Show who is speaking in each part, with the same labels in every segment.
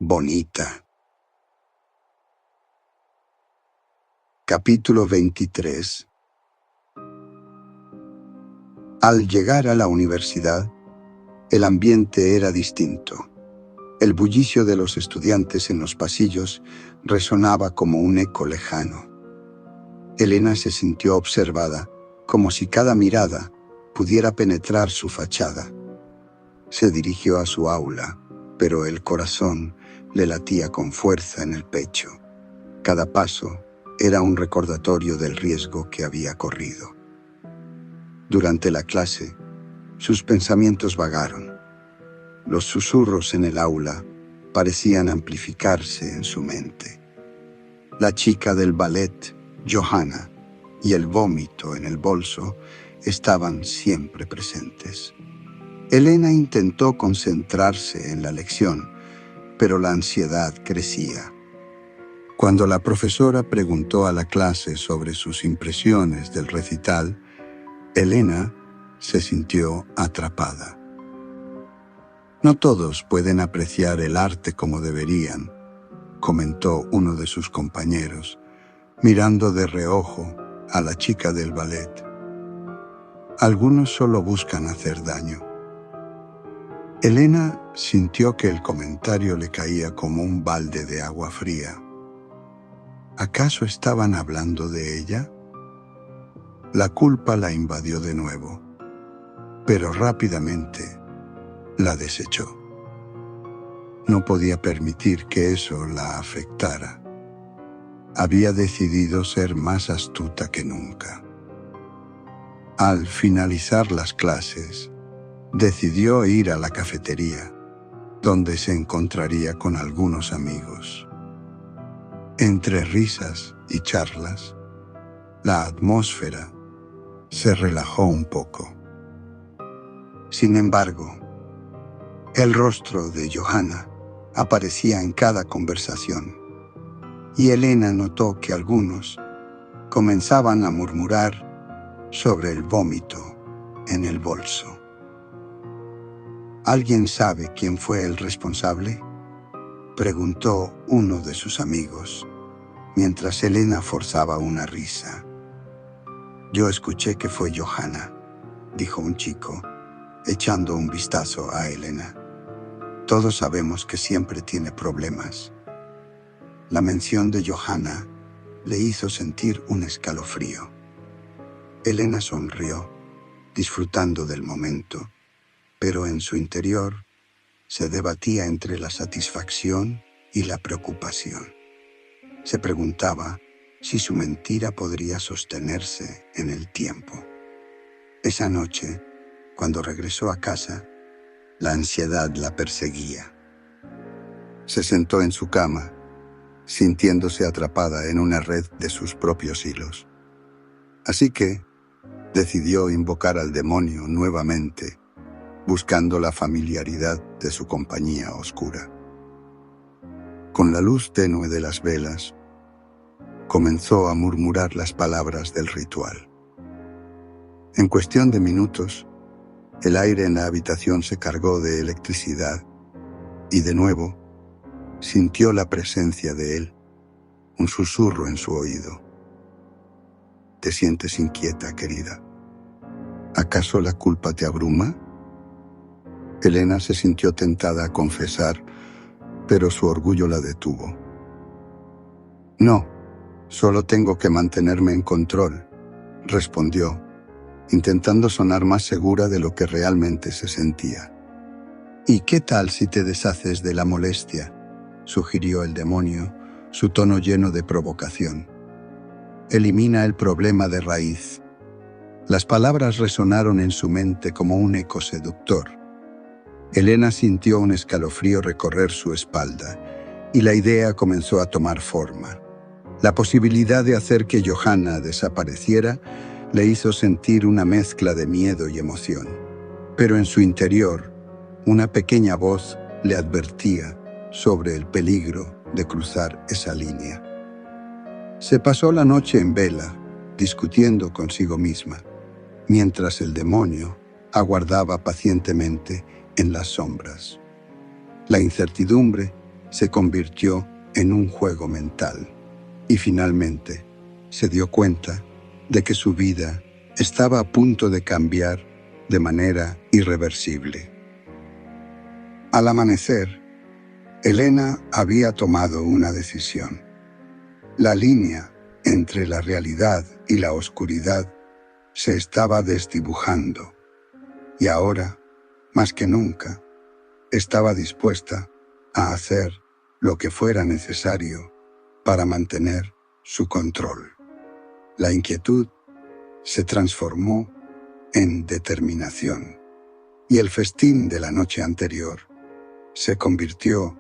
Speaker 1: bonita. Capítulo 23. Al llegar a la universidad, el ambiente era distinto. El bullicio de los estudiantes en los pasillos resonaba como un eco lejano. Elena se sintió observada, como si cada mirada pudiera penetrar su fachada. Se dirigió a su aula, pero el corazón le latía con fuerza en el pecho. Cada paso era un recordatorio del riesgo que había corrido. Durante la clase, sus pensamientos vagaron. Los susurros en el aula parecían amplificarse en su mente. La chica del ballet, Johanna, y el vómito en el bolso estaban siempre presentes. Elena intentó concentrarse en la lección, pero la ansiedad crecía. Cuando la profesora preguntó a la clase sobre sus impresiones del recital, Elena se sintió atrapada. No todos pueden apreciar el arte como deberían, comentó uno de sus compañeros, mirando de reojo a la chica del ballet. Algunos solo buscan hacer daño. Elena sintió que el comentario le caía como un balde de agua fría. ¿Acaso estaban hablando de ella? La culpa la invadió de nuevo, pero rápidamente la desechó. No podía permitir que eso la afectara. Había decidido ser más astuta que nunca. Al finalizar las clases, decidió ir a la cafetería, donde se encontraría con algunos amigos. Entre risas y charlas, la atmósfera se relajó un poco. Sin embargo, el rostro de Johanna aparecía en cada conversación, y Elena notó que algunos comenzaban a murmurar sobre el vómito en el bolso. ¿Alguien sabe quién fue el responsable?, preguntó uno de sus amigos, mientras Elena forzaba una risa. Yo escuché que fue Johanna, dijo un chico, echando un vistazo a Elena. Todos sabemos que siempre tiene problemas. La mención de Johanna le hizo sentir un escalofrío. Elena sonrió, disfrutando del momento, pero en su interior se debatía entre la satisfacción y la preocupación. Se preguntaba si su mentira podría sostenerse en el tiempo. Esa noche, cuando regresó a casa, la ansiedad la perseguía. Se sentó en su cama, sintiéndose atrapada en una red de sus propios hilos. Así que decidió invocar al demonio nuevamente, buscando la familiaridad de su compañía oscura. Con la luz tenue de las velas, comenzó a murmurar las palabras del ritual. En cuestión de minutos, el aire en la habitación se cargó de electricidad y de nuevo sintió la presencia de él, un susurro en su oído. ¿Te sientes inquieta, querida? ¿Acaso la culpa te abruma? Elena se sintió tentada a confesar, pero su orgullo la detuvo. No, solo tengo que mantenerme en control, respondió, intentando sonar más segura de lo que realmente se sentía. ¿Y qué tal si te deshaces de la molestia?, sugirió el demonio, su tono lleno de provocación. Elimina el problema de raíz. Las palabras resonaron en su mente como un eco seductor. Elena sintió un escalofrío recorrer su espalda, y la idea comenzó a tomar forma. La posibilidad de hacer que Johanna desapareciera le hizo sentir una mezcla de miedo y emoción. Pero en su interior, una pequeña voz le advertía sobre el peligro de cruzar esa línea. Se pasó la noche en vela, discutiendo consigo misma, mientras el demonio aguardaba pacientemente en las sombras. La incertidumbre se convirtió en un juego mental y finalmente se dio cuenta de que su vida estaba a punto de cambiar de manera irreversible. Al amanecer, Elena había tomado una decisión. La línea entre la realidad y la oscuridad se estaba desdibujando y ahora, más que nunca, estaba dispuesta a hacer lo que fuera necesario para mantener su control. La inquietud se transformó en determinación y el festín de la noche anterior se convirtió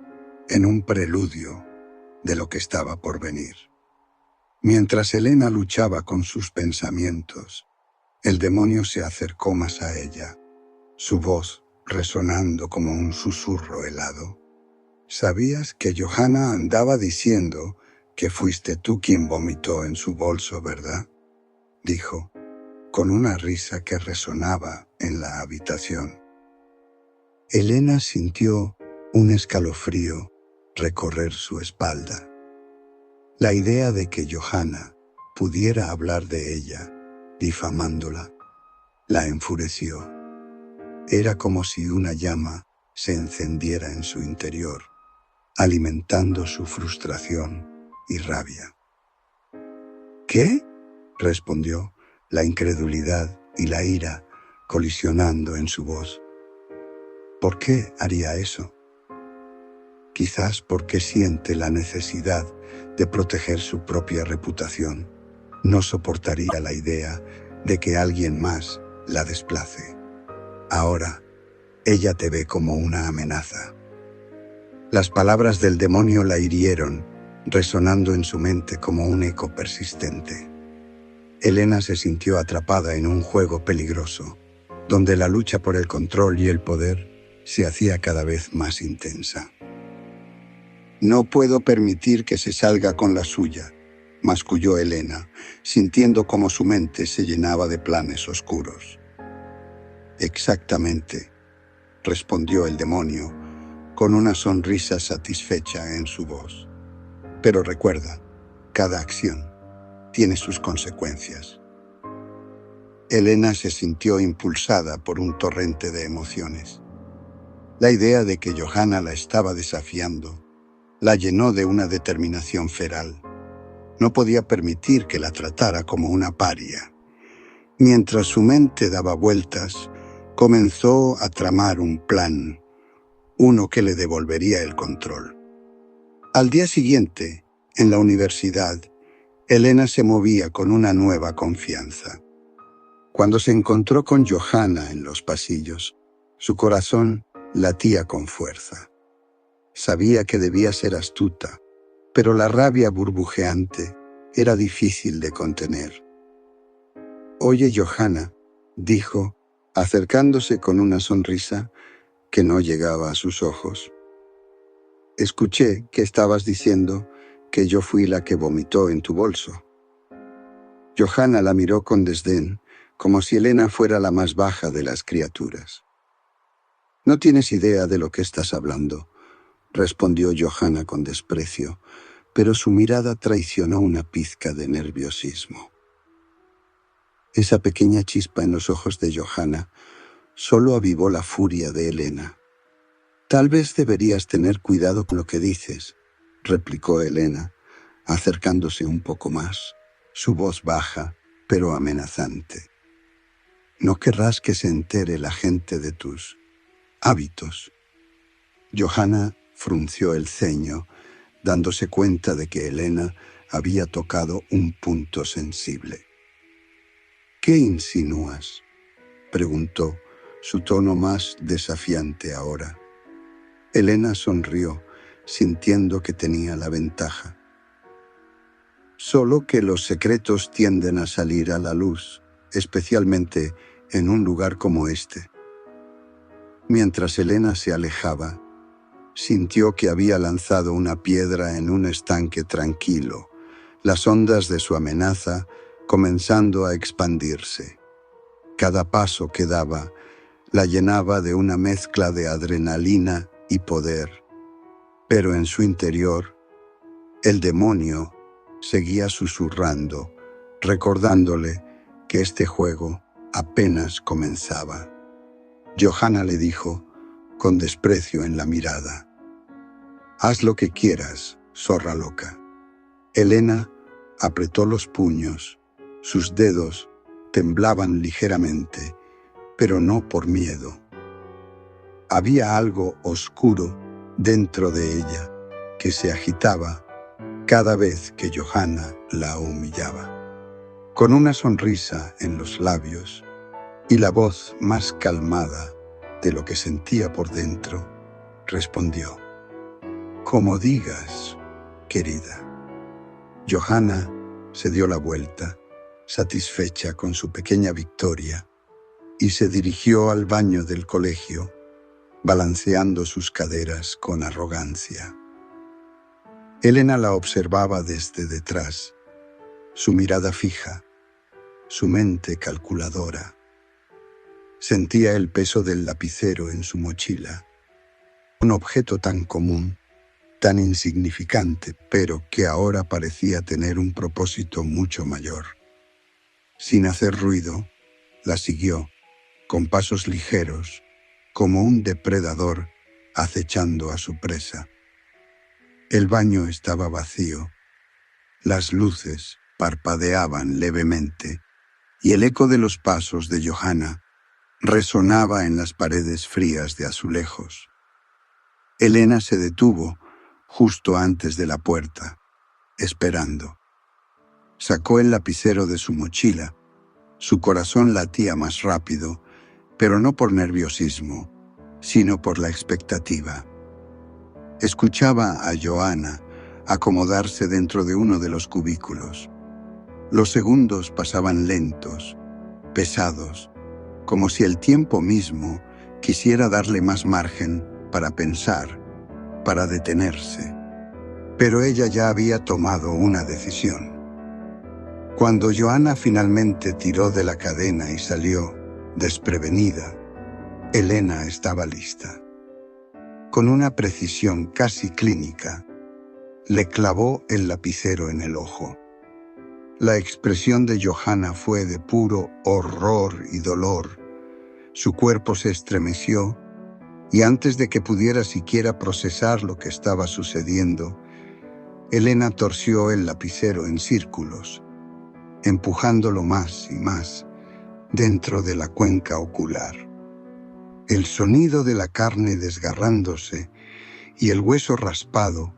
Speaker 1: en un preludio de lo que estaba por venir. Mientras Elena luchaba con sus pensamientos, el demonio se acercó más a ella, su voz resonando como un susurro helado. «¿Sabías que Johanna andaba diciendo que fuiste tú quien vomitó en su bolso, verdad?», dijo, con una risa que resonaba en la habitación. Elena sintió un escalofrío recorrer su espalda. La idea de que Johanna pudiera hablar de ella, difamándola, la enfureció. Era como si una llama se encendiera en su interior, alimentando su frustración y rabia. «¿Qué?», respondió, la incredulidad y la ira colisionando en su voz. «¿Por qué haría eso?». Quizás porque siente la necesidad de proteger su propia reputación. No soportaría la idea de que alguien más la desplace. Ahora, ella te ve como una amenaza. Las palabras del demonio la hirieron, resonando en su mente como un eco persistente. Elena se sintió atrapada en un juego peligroso, donde la lucha por el control y el poder se hacía cada vez más intensa. «No puedo permitir que se salga con la suya», masculló Elena, sintiendo cómo su mente se llenaba de planes oscuros. «Exactamente», respondió el demonio, con una sonrisa satisfecha en su voz. «Pero recuerda, cada acción tiene sus consecuencias». Elena se sintió impulsada por un torrente de emociones. La idea de que Johanna la estaba desafiando la llenó de una determinación feral. No podía permitir que la tratara como una paria. Mientras su mente daba vueltas, comenzó a tramar un plan, uno que le devolvería el control. Al día siguiente, en la universidad, Elena se movía con una nueva confianza. Cuando se encontró con Johanna en los pasillos, su corazón latía con fuerza. Sabía que debía ser astuta, pero la rabia burbujeante era difícil de contener. «Oye, Johanna», dijo, acercándose con una sonrisa que no llegaba a sus ojos. «Escuché que estabas diciendo que yo fui la que vomitó en tu bolso». Johanna la miró con desdén, como si Elena fuera la más baja de las criaturas. «No tienes idea de lo que estás hablando», respondió Johanna con desprecio, pero su mirada traicionó una pizca de nerviosismo. Esa pequeña chispa en los ojos de Johanna solo avivó la furia de Elena. «Tal vez deberías tener cuidado con lo que dices», replicó Elena, acercándose un poco más, su voz baja, pero amenazante. «No querrás que se entere la gente de tus hábitos». Johanna frunció el ceño, dándose cuenta de que Elena había tocado un punto sensible. «¿Qué insinúas?», preguntó, su tono más desafiante ahora. Elena sonrió, sintiendo que tenía la ventaja. «Solo que los secretos tienden a salir a la luz, especialmente en un lugar como este». Mientras Elena se alejaba, sintió que había lanzado una piedra en un estanque tranquilo, las ondas de su amenaza comenzando a expandirse. Cada paso que daba la llenaba de una mezcla de adrenalina y poder. Pero en su interior, el demonio seguía susurrando, recordándole que este juego apenas comenzaba. Johanna le dijo, con desprecio en la mirada: «Haz lo que quieras, zorra loca». Elena apretó los puños. Sus dedos temblaban ligeramente, pero no por miedo. Había algo oscuro dentro de ella que se agitaba cada vez que Johanna la humillaba. Con una sonrisa en los labios y la voz más calmada de lo que sentía por dentro, respondió: «Como digas, querida». Johanna se dio la vuelta, satisfecha con su pequeña victoria, y se dirigió al baño del colegio, balanceando sus caderas con arrogancia. Elena la observaba desde detrás, su mirada fija, su mente calculadora. Sentía el peso del lapicero en su mochila, un objeto tan común, tan insignificante, pero que ahora parecía tener un propósito mucho mayor. Sin hacer ruido, la siguió, con pasos ligeros, como un depredador acechando a su presa. El baño estaba vacío, las luces parpadeaban levemente, y el eco de los pasos de Johanna resonaba en las paredes frías de azulejos. Elena se detuvo justo antes de la puerta, esperando. Sacó el lapicero de su mochila. Su corazón latía más rápido, pero no por nerviosismo, sino por la expectativa. Escuchaba a Johanna acomodarse dentro de uno de los cubículos. Los segundos pasaban lentos, pesados, como si el tiempo mismo quisiera darle más margen para pensar, para detenerse. Pero ella ya había tomado una decisión. Cuando Johanna finalmente tiró de la cadena y salió, desprevenida, Elena estaba lista. Con una precisión casi clínica, le clavó el lapicero en el ojo. La expresión de Johanna fue de puro horror y dolor. Su cuerpo se estremeció, y antes de que pudiera siquiera procesar lo que estaba sucediendo, Elena torció el lapicero en círculos, empujándolo más y más dentro de la cuenca ocular. El sonido de la carne desgarrándose y el hueso raspado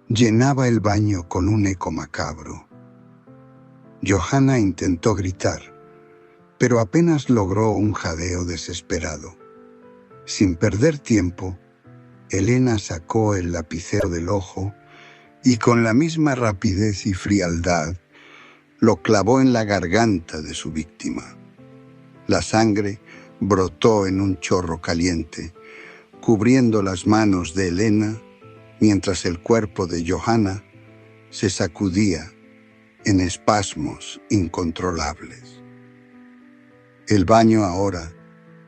Speaker 1: llenaba el baño con un eco macabro. Johanna intentó gritar, pero apenas logró un jadeo desesperado. Sin perder tiempo, Elena sacó el lapicero del ojo y con la misma rapidez y frialdad lo clavó en la garganta de su víctima. La sangre brotó en un chorro caliente, cubriendo las manos de Elena, mientras el cuerpo de Johanna se sacudía en espasmos incontrolables. El baño ahora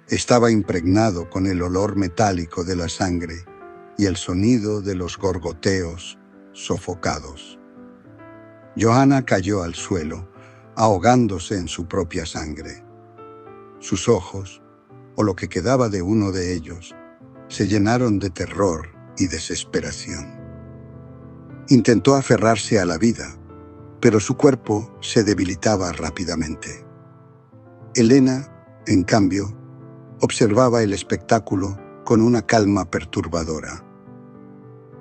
Speaker 1: estaba impregnado con el olor metálico de la sangre y el sonido de los gorgoteos sofocados. Johanna cayó al suelo, ahogándose en su propia sangre. Sus ojos, o lo que quedaba de uno de ellos, se llenaron de terror y desesperación. Intentó aferrarse a la vida, pero su cuerpo se debilitaba rápidamente. Elena, en cambio, observaba el espectáculo con una calma perturbadora.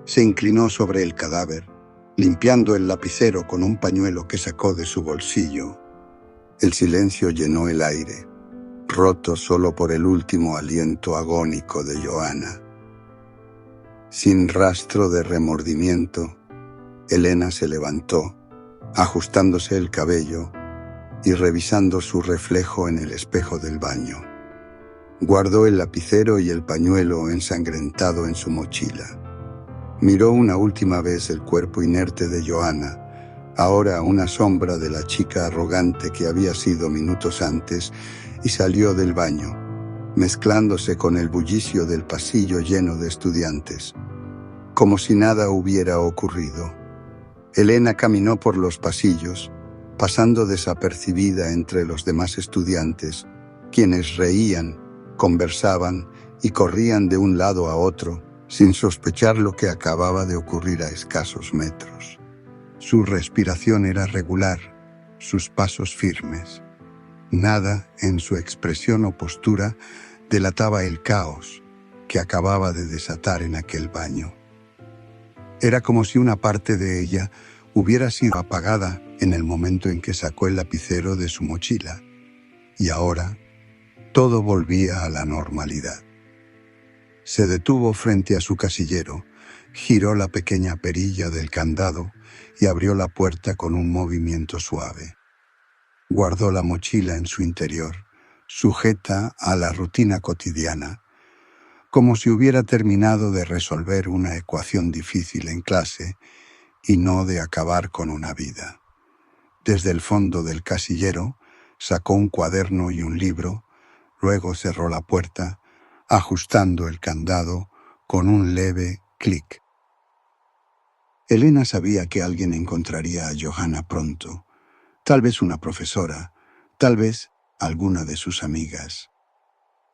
Speaker 1: Se inclinó sobre el cadáver, limpiando el lapicero con un pañuelo que sacó de su bolsillo. El silencio llenó el aire, roto solo por el último aliento agónico de Johanna. Sin rastro de remordimiento, Elena se levantó, ajustándose el cabello y revisando su reflejo en el espejo del baño. Guardó el lapicero y el pañuelo ensangrentado en su mochila. Miró una última vez el cuerpo inerte de Johanna, ahora una sombra de la chica arrogante que había sido minutos antes, y salió del baño, mezclándose con el bullicio del pasillo lleno de estudiantes. como si nada hubiera ocurrido. Elena caminó por los pasillos, pasando desapercibida entre los demás estudiantes, quienes reían, conversaban y corrían de un lado a otro, sin sospechar lo que acababa de ocurrir a escasos metros. Su respiración era regular, sus pasos firmes. Nada en su expresión o postura delataba el caos que acababa de desatar en aquel baño. Era como si una parte de ella hubiera sido apagada en el momento en que sacó el lapicero de su mochila, y ahora todo volvía a la normalidad. Se detuvo frente a su casillero, giró la pequeña perilla del candado y abrió la puerta con un movimiento suave. Guardó la mochila en su interior, sujeta a la rutina cotidiana, como si hubiera terminado de resolver una ecuación difícil en clase y no de acabar con una vida. Desde el fondo del casillero sacó un cuaderno y un libro, luego cerró la puerta, ajustando el candado con un leve clic. Elena sabía que alguien encontraría a Johanna pronto, tal vez una profesora, tal vez alguna de sus amigas.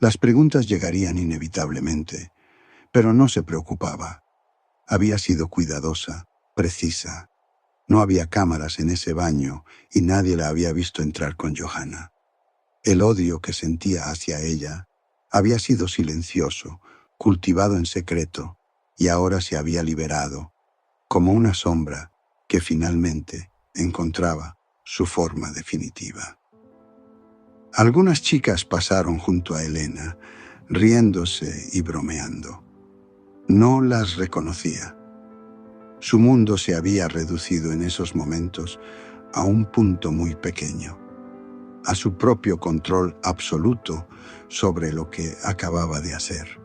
Speaker 1: Las preguntas llegarían inevitablemente, pero no se preocupaba. Había sido cuidadosa, precisa. No había cámaras en ese baño y nadie la había visto entrar con Johanna. El odio que sentía hacia ella había sido silencioso, cultivado en secreto, y ahora se había liberado, como una sombra que finalmente encontraba su forma definitiva. Algunas chicas pasaron junto a Elena, riéndose y bromeando. No las reconocía. Su mundo se había reducido en esos momentos a un punto muy pequeño, a su propio control absoluto sobre lo que acababa de hacer.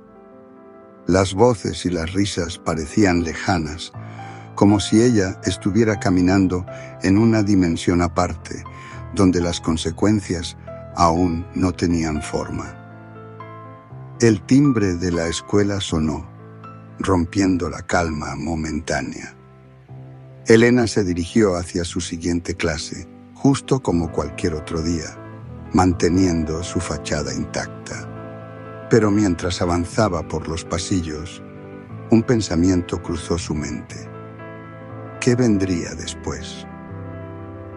Speaker 1: Las voces y las risas parecían lejanas, como si ella estuviera caminando en una dimensión aparte, donde las consecuencias aún no tenían forma. El timbre de la escuela sonó, rompiendo la calma momentánea. Elena se dirigió hacia su siguiente clase, justo como cualquier otro día, manteniendo su fachada intacta. Pero mientras avanzaba por los pasillos, un pensamiento cruzó su mente. ¿Qué vendría después?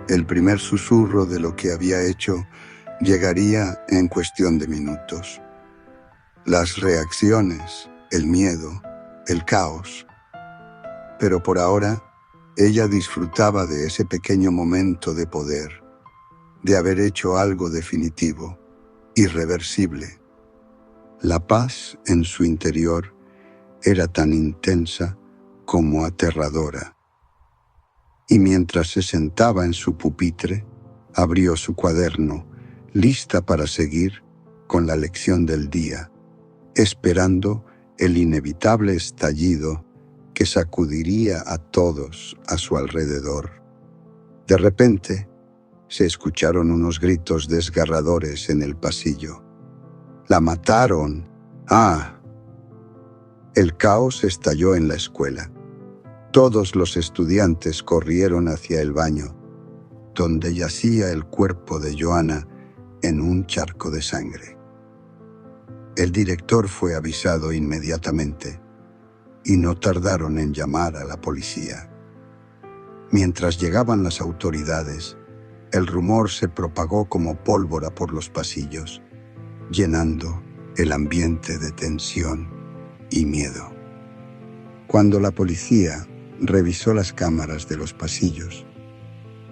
Speaker 1: El primer susurro de lo que había hecho llegaría en cuestión de minutos. Las reacciones, el miedo, el caos. Pero por ahora, ella disfrutaba de ese pequeño momento de poder, de haber hecho algo definitivo, irreversible. La paz en su interior era tan intensa como aterradora. Y mientras se sentaba en su pupitre, abrió su cuaderno, lista para seguir con la lección del día, esperando el inevitable estallido que sacudiría a todos a su alrededor. De repente, se escucharon unos gritos desgarradores en el pasillo. ¡La mataron! ¡Ah! El caos estalló en la escuela. Todos los estudiantes corrieron hacia el baño, donde yacía el cuerpo de Johanna en un charco de sangre. El director fue avisado inmediatamente y no tardaron en llamar a la policía. Mientras llegaban las autoridades, el rumor se propagó como pólvora por los pasillos, llenando el ambiente de tensión y miedo. Cuando la policía revisó las cámaras de los pasillos,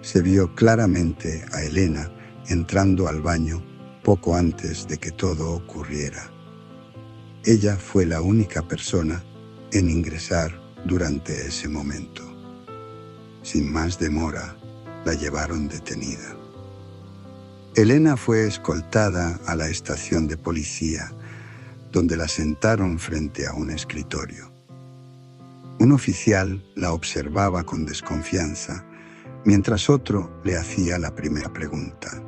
Speaker 1: se vio claramente a Elena entrando al baño poco antes de que todo ocurriera. Ella fue la única persona en ingresar durante ese momento. Sin más demora, la llevaron detenida. Elena fue escoltada a la estación de policía, donde la sentaron frente a un escritorio. Un oficial la observaba con desconfianza, mientras otro le hacía la primera pregunta.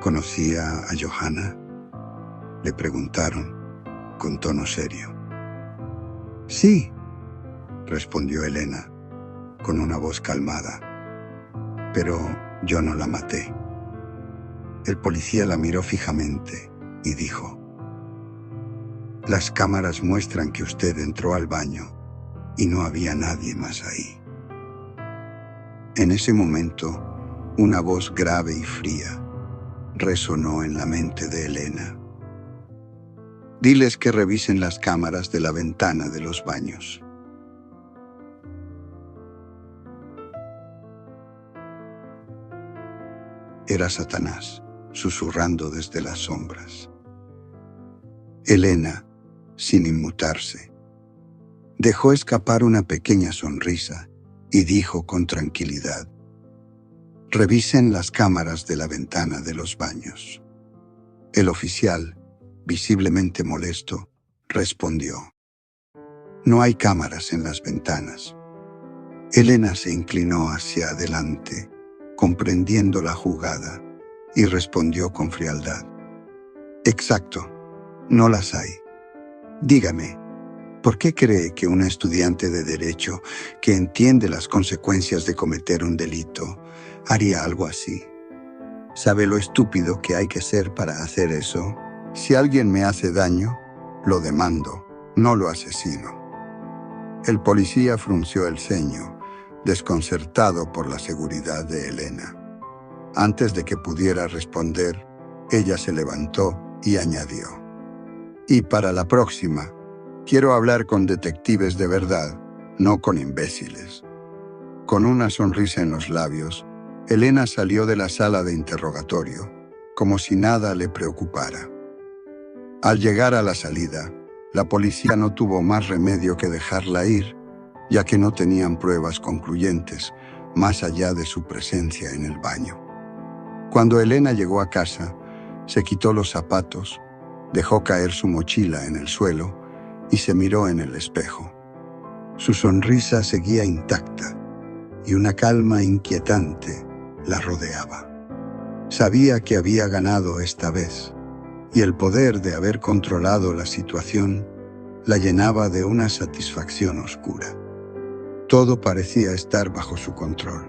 Speaker 1: ¿Conocía a Johanna?, le preguntaron con tono serio. Sí, respondió Elena, con una voz calmada. Pero yo no la maté. El policía la miró fijamente y dijo: las cámaras muestran que usted entró al baño y no había nadie más ahí. En ese momento, una voz grave y fría resonó en la mente de Elena. Diles que revisen las cámaras de la ventana de los baños. Era Satanás, susurrando desde las sombras. Elena, sin inmutarse, dejó escapar una pequeña sonrisa y dijo con tranquilidad: revisen las cámaras de la ventana de los baños. El oficial, visiblemente molesto, respondió: no hay cámaras en las ventanas. Elena se inclinó hacia adelante, comprendiendo la jugada, y respondió con frialdad: exacto, no las hay. Dígame, ¿por qué cree que una estudiante de Derecho que entiende las consecuencias de cometer un delito haría algo así? ¿Sabe lo estúpido que hay que ser para hacer eso? Si alguien me hace daño, lo demando, no lo asesino. El policía frunció el ceño, desconcertado por la seguridad de Elena. Antes de que pudiera responder, ella se levantó y añadió: y para la próxima, quiero hablar con detectives de verdad, no con imbéciles. Con una sonrisa en los labios, Elena salió de la sala de interrogatorio, como si nada le preocupara. Al llegar a la salida, la policía no tuvo más remedio que dejarla ir, ya que no tenían pruebas concluyentes, más allá de su presencia en el baño. Cuando Elena llegó a casa, se quitó los zapatos, dejó caer su mochila en el suelo y se miró en el espejo. Su sonrisa seguía intacta y una calma inquietante la rodeaba. Sabía que había ganado esta vez, y el poder de haber controlado la situación la llenaba de una satisfacción oscura. Todo parecía estar bajo su control.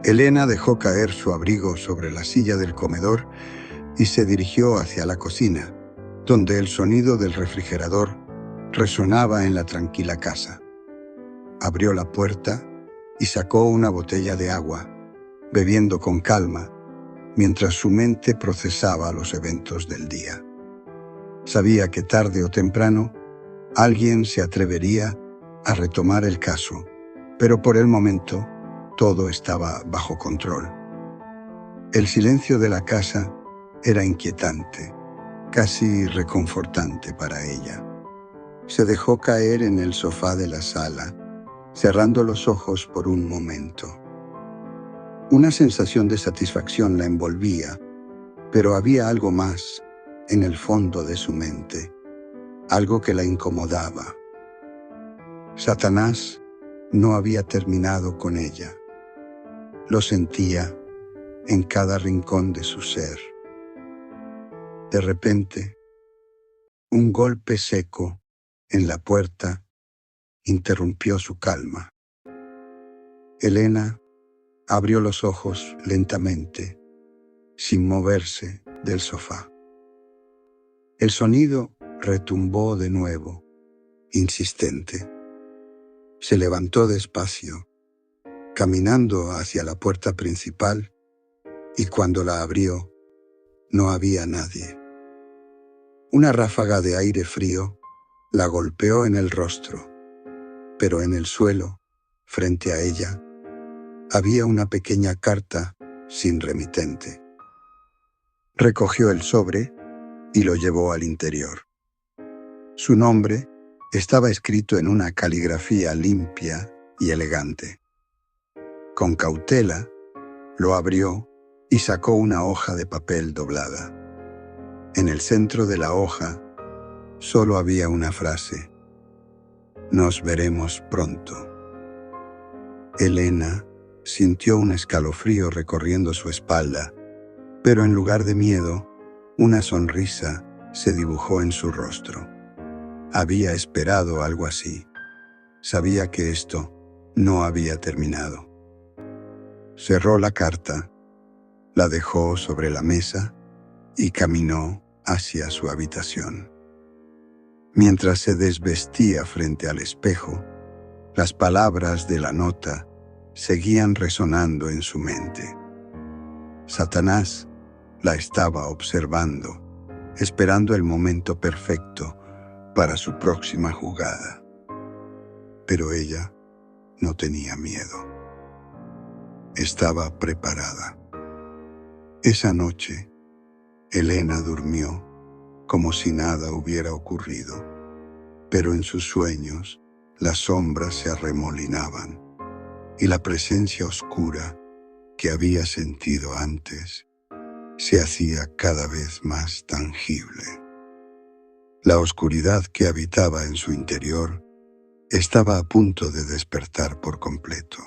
Speaker 1: Elena dejó caer su abrigo sobre la silla del comedor y se dirigió hacia la cocina, donde el sonido del refrigerador resonaba en la tranquila casa. Abrió la puerta y sacó una botella de agua, bebiendo con calma, mientras su mente procesaba los eventos del día. Sabía que tarde o temprano alguien se atrevería a retomar el caso, pero por el momento todo estaba bajo control. El silencio de la casa era inquietante, casi reconfortante para ella. Se dejó caer en el sofá de la sala, cerrando los ojos por un momento. Una sensación de satisfacción la envolvía, pero había algo más en el fondo de su mente, algo que la incomodaba. Satanás no había terminado con ella. Lo sentía en cada rincón de su ser. De repente, un golpe seco en la puerta interrumpió su calma. Elena abrió los ojos lentamente, sin moverse del sofá. El sonido retumbó de nuevo, insistente. Se levantó despacio, caminando hacia la puerta principal, y cuando la abrió, no había nadie. Una ráfaga de aire frío la golpeó en el rostro, pero en el suelo, frente a ella, había una pequeña carta sin remitente. Recogió el sobre y lo llevó al interior. Su nombre estaba escrito en una caligrafía limpia y elegante. Con cautela, lo abrió y sacó una hoja de papel doblada. En el centro de la hoja solo había una frase: nos veremos pronto. Elena sintió un escalofrío recorriendo su espalda, pero en lugar de miedo, una sonrisa se dibujó en su rostro. Había esperado algo así. Sabía que esto no había terminado. Cerró la carta, la dejó sobre la mesa y caminó hacia su habitación. Mientras se desvestía frente al espejo, las palabras de la nota seguían resonando en su mente. Satanás la estaba observando, esperando el momento perfecto para su próxima jugada. Pero ella no tenía miedo. Estaba preparada. Esa noche, Elena durmió como si nada hubiera ocurrido, pero en sus sueños las sombras se arremolinaban y la presencia oscura que había sentido antes se hacía cada vez más tangible. La oscuridad que habitaba en su interior estaba a punto de despertar por completo.